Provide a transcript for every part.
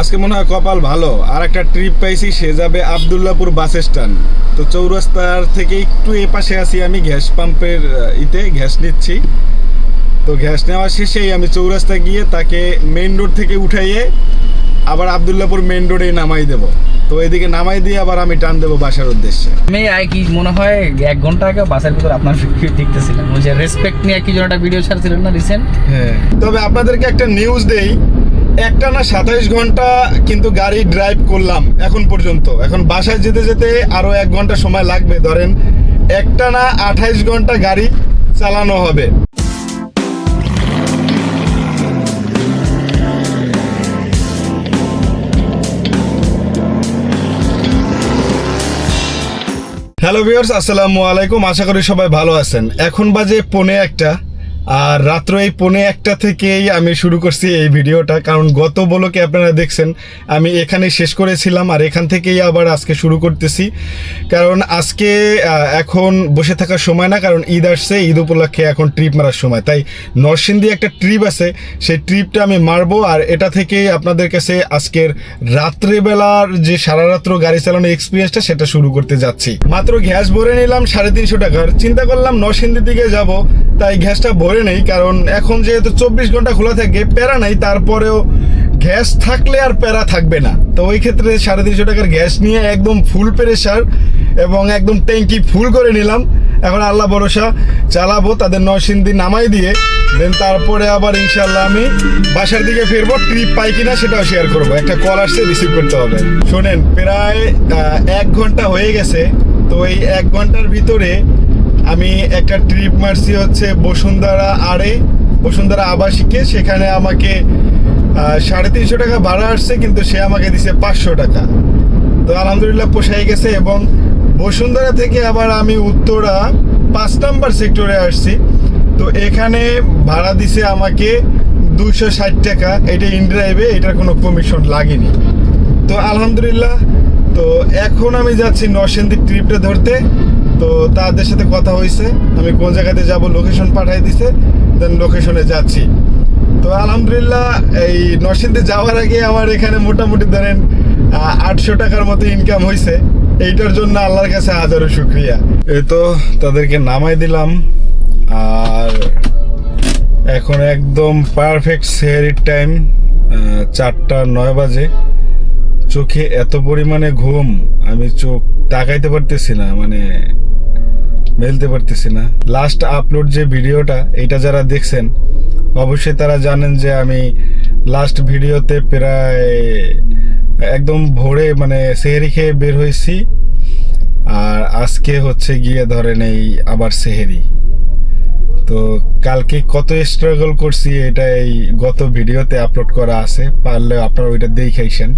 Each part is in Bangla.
আজকে মনে হয় কপাল ভালো, আর একটা ট্রিপ পাইছি, সে যাবে আবদুল্লাপুর বাস স্ট্যান্ড। তো চৌরাস্তার থেকে একটু এ পাশে আছি আমি, গ্যাস পাম্পের গ্যাস নিচ্ছি। তো গ্যাস নেওয়া শেষেই আমি চৌরাস্তা গিয়ে তাকে মেইন রোড থেকে উঠাইয়ে আবার আবদুল্লাপুর মেইন রোডে নামাই দেব। তো এদিকে নামাই দিয়ে আবার আমি টান দেবো বাসার উদ্দেশ্যে। আমি কি মনে হয় 1 ঘন্টা আগে বাসের ভিতর আপনার ভিডিও দেখতেছিলাম, ওই যে রেসপেক্ট নিয়ে কি একটা ভিডিও ছাড়ছিলেন না রিসেন্ট। হ্যাঁ, তবে আপনাদেরকে একটা নিউজ দেই, একটানা 27 ঘন্টা কিন্তু গাড়ি ড্রাইভ করলাম এখন পর্যন্ত। এখন বাসায় যেতে যেতে আরো 1 ঘন্টা সময় লাগবে, ধরেন একটানা 28 ঘন্টা গাড়ি চালানো হবে। হ্যালো ভিউয়ার্স, আসসালামু আলাইকুম। আশা করি সবাই ভালো আছেন। এখন বাজে 1:45, আর রাত্র এই 1:45 থেকেই আমি শুরু করছি এই ভিডিওটা, কারণ গত ব্লকে আপনারা দেখছেন আমি এখানেই শেষ করেছিলাম, আর এখান থেকেই আবার আজকে শুরু করতেছি। কারণ আজকে এখন বসে থাকার সময় না, কারণ ঈদ আসছে, ঈদ উপলক্ষে এখন ট্রিপ মারার সময়। তাই নরসিংদী একটা ট্রিপ আছে, সেই ট্রিপটা আমি মারবো, আর এটা থেকেই আপনাদের কাছে আজকের রাত্রেবেলার যে সারা রাত্র গাড়ি চালানোর এক্সপিরিয়েন্সটা সেটা শুরু করতে যাচ্ছি। মাত্র গ্যাস ভরে নিলাম 350 টাকার। চিন্তা করলাম নরসিংদীর দিকে যাব, তাই গ্যাসটা ভরে নেই, কারণ এখন যেহেতু 24 ঘন্টা খোলা থাকে, প্যারা নাই, তারপরেও গ্যাস থাকলে আর প্যারা থাকবে না। তো ওই ক্ষেত্রে 350 টাকার গ্যাস নিয়ে একদম ফুল প্রেসার এবং একদম ট্যাঙ্কি ফুল করে নিলাম। এখন আল্লাহ ভরসা চালাবো তাদের নরসিংদী নামাই দিয়ে, দেন তারপরে আবার ইনশাল্লাহ আমি বাসার দিকে ফিরবো। ট্রিপ পাই কিনা সেটাও শেয়ার করবো। একটা কল আসছে, রিসিভ করতে হবে। শোনেন, প্রায় 1 ঘন্টা হয়ে গেছে। তো এই 1 ঘন্টার ভিতরে আমি একটা ট্রিপ মারছি হচ্ছে বসুন্ধরা আবাসিকে। সেখানে আমাকে 350 টাকা ভাড়া আসছে, কিন্তু সে আমাকে দিছে 500 টাকা। তো আলহামদুলিল্লাহ পোষাই গেছে। এবং বসুন্ধরা থেকে আবার আমি উত্তরা 5 নাম্বার সেক্টরে আসছি। তো এখানে ভাড়া দিছে আমাকে 260 টাকা। এটা ইনড্রাইভে, এটার কোনো কমিশন লাগেনি। তো আলহামদুলিল্লাহ। তো এখন আমি যাচ্ছি নরসিংদীর ট্রিপটা ধরতে। তো তাদের সাথে কথা হয়েছে, আমি কোন জায়গাতে যাব লোকেশন পাঠিয়ে দিছে, দেন লোকেশনে যাচ্ছি। তো আলহামদুলিল্লাহ এই নরসিংদী যাওয়ার আগে আমার এখানে মোটামুটি ধরেন 800 টাকার মতো ইনকাম হয়েছে। এইটার জন্য আল্লাহর কাছে হাজারো শুকরিয়া। এই তো তাদেরকে নামাই দিলাম, আর এখন একদম পারফেক্ট সেহরির টাইম, 4:09 বাজে। চোখে এত পরিমাণে ঘুম, আমি চোখ তাকাইতে পারতেছি না, মানে মেলতে পারতেছি না। লাস্ট আপলোড যে ভিডিওটা, এটা যারা দেখছেন অবশ্যই তারা জানেন যে আমি লাস্ট ভিডিওতে প্রায় একদম ভোরে মানে সেহেরি খেয়ে বের হয়েছি। আর আজকে হচ্ছে গিয়ে ধরেন এই আবার সেহেরি। তো কালকে কত স্ট্রাগল করছি এটা এই গত ভিডিওতে আপলোড করা আছে, পারলে আপনারা ওইটা দেখাইছেন।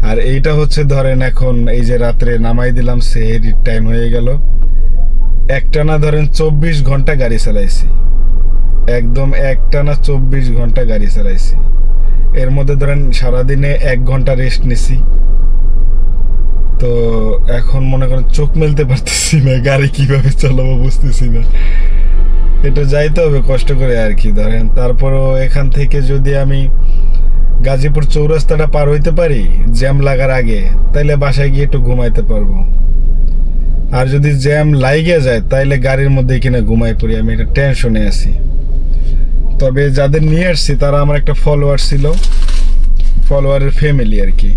আর এইটা হচ্ছে ধরেন এখন এই যে রাত্রে নামাই দিলাম, সেহেরির টাইম হয়ে গেল। একটানা ধরেন 24 ঘন্টা গাড়ি চালাইছি, একদম একটানা 24 ঘন্টা গাড়ি চালাইছি। এর মধ্যে ধরেন সারাদিনে 1 ঘন্টা রেস্ট নিছি। তো এখন মনে করেন চোখ মেলতে পারতেছি না, গাড়ি কিভাবে চালাবো বুঝতেছি না। এটা যাইতে হবে কষ্ট করে আর কি। ধরেন তারপরও এখান থেকে যদি আমি গাজীপুর চৌরাস্তাটা পার হইতে পারি জ্যাম লাগার আগে, তাইলে বাসায় গিয়ে একটু ঘুমাইতে পারবো। আর যদি জ্যাম লাইগে যায় তাইলে গাড়ির মধ্যে কিনা ঘুমাই পড়ি, আমি এটা টেনশনে আছি। তবে যাদের নিয়ে আসছি তারা আমার একটা ফলোয়ার ছিল, ফলোয়ারের ফ্যামিলি আর কি।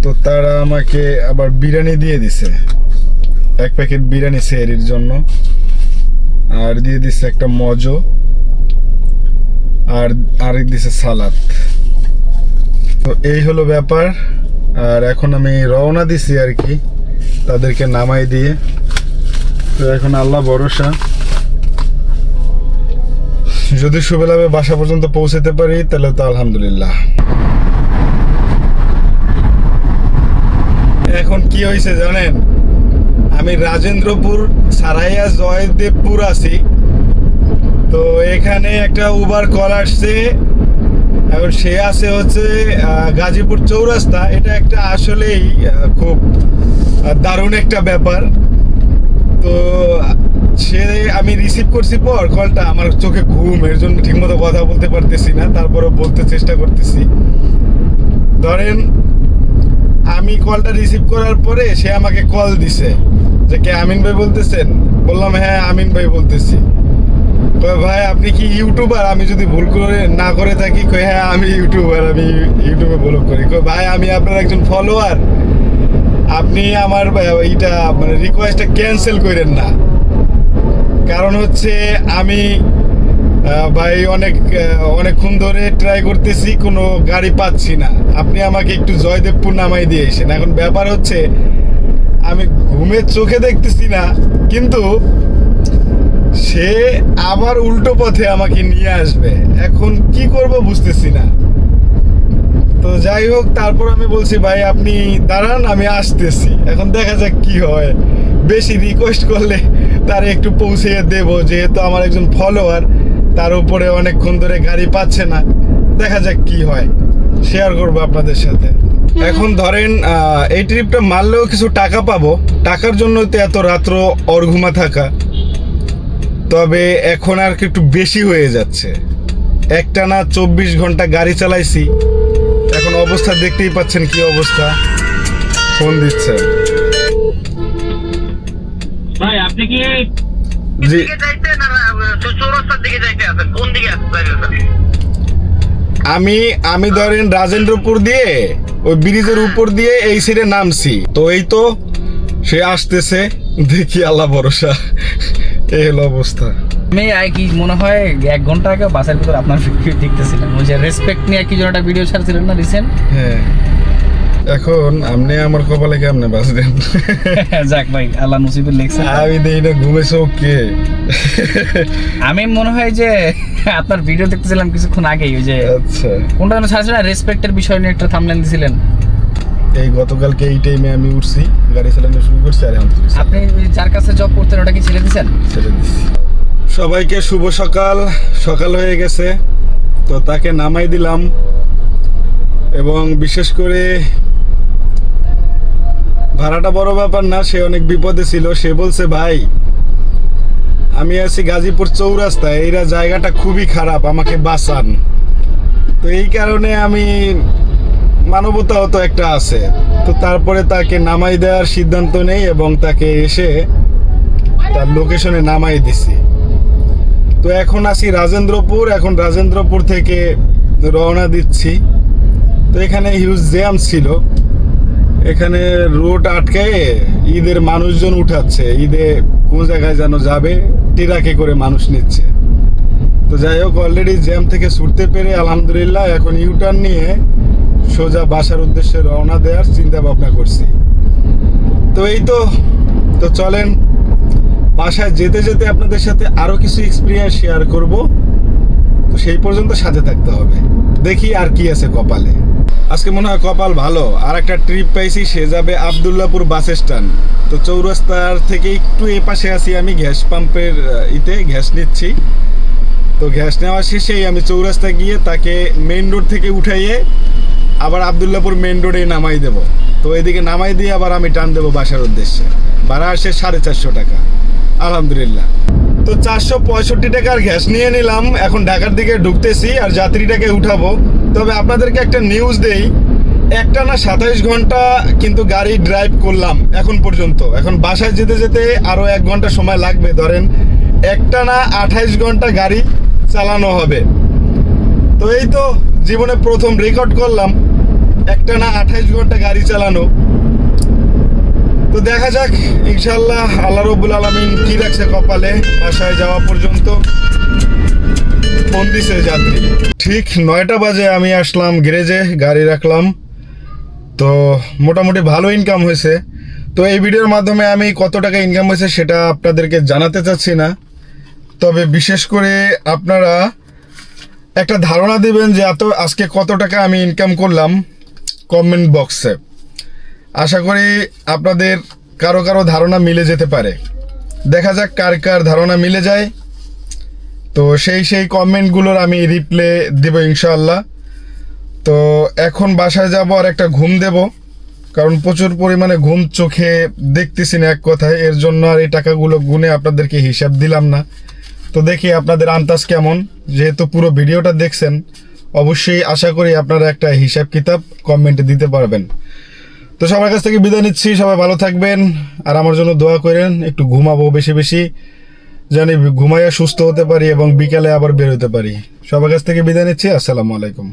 তো তারা আমাকে আবার বিরিয়ানি দিয়ে দিছে, 1 প্যাকেট বিরিয়ানি সেহরির জন্য, আর দিয়ে দিছে একটা মজো, আর আরেক দিছে সালাদ। তো এই হলো ব্যাপার। আর এখন আমি রওনা দিছি আর কি তাদেরকে নামাই দিয়ে। তো এখন আল্লাহ ভরসা, যদি সুবেলাবে বাসা পর্যন্ত পৌঁছাতে পারি তাহলে তো আলহামদুলিল্লাহ। এখন কি হয়েছে জানেন, আমি রাজেন্দ্রপুর সারাইয়া জয়দেবপুর আছি। তো এখানে একটা উবার কল আসছে, এখন সে আছে হচ্ছে গাজীপুর চৌরাস্তা। এটা একটা আসলেই খুব দারুণ একটা ব্যাপার। তো সে আমি রিসিভ করছি পর কলটা, আমার চোখে ঘুম, এর জন্য ঠিকমতো কথা বলতে পারতেছি না, তারপরে বলতে চেষ্টা করতেছি। ধরেন আমি কলটা রিসিভ করার পরে সে আমাকে কল দিছে যে কে আমিন ভাই বলতেছেন? বললাম হ্যাঁ আমিন ভাই বলতেছি। কয় ভাই আপনি কি ইউটিউবার? আমি যদি ভুল করে না করে থাকি, কয় হ্যাঁ আমি ইউটিউবার, আমি ইউটিউবে ব্লগ করি। কয় ভাই আমি আপনার একজন ফলোয়ার, আপনি আমার এইটা মানে রিকোয়েস্টটা ক্যান্সেল করেন না। কারণ হচ্ছে আমি ভাই অনেকক্ষণ ধরে ট্রাই করতেছি, কোনো গাড়ি পাচ্ছি না। আপনি আমাকে একটু জয়দেবপুর নামাই দিয়েছেন। এখন ব্যাপার হচ্ছে আমি ঘুমের চোখে দেখতেছি না, কিন্তু সে আবার উল্টো পথে আমাকে নিয়ে আসবে। এখন কি করব বুঝতেছি না। তো যাই হোক, তারপর আমি বলছি ভাই আপনি দাঁড়ান, আমি আসতেছি। এখন দেখা যাক কি হয়। বেশি রিকোয়েস্ট করলে তার একটু পৌঁছে দেব, যেহেতু আমার একজন ফলোয়ার, তার উপরে অনেকক্ষণ ধরে গাড়ি পাচ্ছে না। দেখা যাক কি হয়, শেয়ার করবো আপনাদের সাথে। এখন ধরেন এই ট্রিপটা মারলেও কিছু টাকা পাবো, টাকার জন্য তো এত রাত্র অর্ঘুমা থাকা। তবে এখন আর একটু বেশি হয়ে যাচ্ছে। একটানা 24 ঘন্টা গাড়ি চালাইছি। এখন অবস্থা দেখতেই পাচ্ছেন কি অবস্থা। ফোন দিচ্ছে। ভাই আপনি কি জি, দিকে যাইতেন আর চৌরাস্তার দিকে যাইতে আছেন? কোন দিকে আসছেন? আমি ধরেন রাজেন্দ্রপুর দিয়ে ওই ব্রিজের উপর দিয়ে এই সাইডে নামছি। তো এই তো সে আসতেছে, দেখি আল্লাহ ভরসা। এই হলো অবস্থা। আমি কি মনে হয় 1 ঘন্টা আগে বাসের ভিতর আপনার ভিডিও দেখতেছিলাম, ওই যে রেসপেক্ট নিয়ে কি যেন একটা ভিডিও ছাড়ছিলেন না রিসেন্ট? হ্যাঁ, এখন আপনি আমার কপালে কেমনে বাঁচবেন? যাক ভাই, আল্লাহ নসিবে লিখছেন। আমি দেই না ঘুমেছে ওকে। আমি মনে হয় যে আপনার ভিডিও দেখতেছিলাম কিছুক্ষণ আগেই, ওই যে আচ্ছা, কোনটা যেন ছাড়ছিলেন, রেসপেক্টের বিষয় নিয়ে একটা থাম্বনেল দিছিলেন। এই গতকালকে এই টাইমে আমি উঠছি, গাড়ি চালানো শুরু করছি, আর এখন তুলছি। আপনি ওই যার কাছে জব করতেন ওটা কি ছেড়ে দিয়েছেন? ছেড়ে দিচ্ছি। সবাইকে শুভ সকাল। সকাল হয়ে গেছে, তো তাকে নামাই দিলাম। এবং বিশেষ করে ভাড়াটা বড় ব্যাপার না, সে অনেক বিপদে ছিল। সে বলছে ভাই আমি আছি গাজীপুর চৌরাস্তায়, এইটা জায়গাটা খুবই খারাপ, আমাকে বাঁচান। তো এই কারণে আমি মানবতাও তো একটা আছে, তো তারপরে তাকে নামাই দেওয়ার সিদ্ধান্ত নেই এবং তাকে এসে তার লোকেশনে নামাই দিছি। তো এখন আছি রাজেন্দ্রপুর। এখন রাজেন্দ্রপুর থেকে রওনা দিচ্ছি। তো এখানে হিউজ জ্যাম ছিল, এখানে রোড আটকায় ঈদের মানুষজন উঠাচ্ছে। ঈদে কোন জায়গায় যেন যাবে, ট্রাকে করে মানুষ নিচ্ছে। তো যাই হোক, অলরেডি জ্যাম থেকে ছুটতে পেরে আলহামদুলিল্লাহ এখন ইউটার্ন নিয়ে সোজা বাসার উদ্দেশ্যে রওনা দেওয়ার চিন্তা ভাবনা করছি। তো এই তো চলেন, বাসায় যেতে যেতে আপনাদের সাথে আরো কিছু এক্সপিরিয়েন্স শেয়ার করব। তো সেই পর্যন্ত সাথে থাকতে হবে। দেখি আর কি আছে কপালে। আজকে মনে হয় কপাল ভালো, আর একটা ট্রিপ পাইছি, সে যাবে আব্দুল্লাহপুর বাস স্ট্যান্ড। তো চৌরাস্তার থেকে একটু এ পাশে আছি আমি, গ্যাস পাম্পের গ্যাস নিচ্ছি। তো গ্যাস নেওয়া শেষেই আমি চৌরাস্তায় গিয়ে তাকে মেইন রোড থেকে উঠাইয়ে আবার আব্দুল্লাহপুর মেইন রোডে নামাই দেব। তো এদিকে নামাই দিয়ে আবার আমি টান দেবো বাসার উদ্দেশ্যে। ভাড়া আসে 450 টাকা, আলহামদুলিল্লাহ। তো 465 টাকার গ্যাস নিয়ে নিলাম। এখন ঢাকার দিকে ঢুকতেছি আর যাত্রীটাকে উঠাবো। তবে আপনাদেরকে একটা নিউজ দেই, একটানা 27 ঘন্টা কিন্তু গাড়ি ড্রাইভ করলাম এখন পর্যন্ত। এখন বাসায় যেতে যেতে আরও 1 ঘন্টা সময় লাগবে। ধরেন একটানা 28 ঘন্টা গাড়ি চালানো হবে। তো এই তো জীবনে প্রথম রেকর্ড করলাম একটানা 28 ঘন্টা গাড়ি চালানো। তো দেখা যাক ইনশাল্লাহ আল্লাহ রব্বুল আলামিন কি রাখছে কপালে। বাসায় যাওয়া পর্যন্ত ফোন দিছে যাত্রী। ঠিক 9টা বাজে আমি আসলাম গ্যারেজে, গাড়ি রাখলাম। তো মোটামুটি ভালো ইনকাম হয়েছে। তো এই ভিডিওর মাধ্যমে আমি কত টাকা ইনকাম হয়েছে সেটা আপনাদেরকে জানাতে চাচ্ছি না, তবে বিশেষ করে আপনারা একটা ধারণা দিবেন যে আজকে কত টাকা আমি ইনকাম করলাম কমেন্ট বক্সে। আশা করি আপনাদের কারো ধারণা মিলে যেতে পারে। দেখা যাক কার ধারণা মিলে যায়। তো সেই কমেন্টগুলোর আমি রিপ্লে দেব ইনশাআল্লাহ। তো এখন বাসায় যাব আর একটা ঘুম দেব, কারণ প্রচুর পরিমাণে ঘুম চোখে দেখতেছি না এক কথায়। এর জন্য আর এই টাকাগুলো গুনে আপনাদেরকে হিসাব দিলাম না। তো দেখি আপনাদের আন্দাজ কেমন, যেহেতু পুরো ভিডিওটা দেখছেন অবশ্যই আশা করি আপনারা একটা হিসাব কিতাব কমেন্টে দিতে পারবেন। তো সবার কাছ থেকে বিদায় নিচ্ছি, সবাই ভালো থাকবেন আর আমার জন্য দোয়া করেন, একটু ঘুমাবো বেশি বেশি, জানি ঘুমাইয়া সুস্থ হতে পারি এবং বিকালে আবার বের হতে পারি। সবার কাছ থেকে বিদায় নিচ্ছি, আসসালামু আলাইকুম।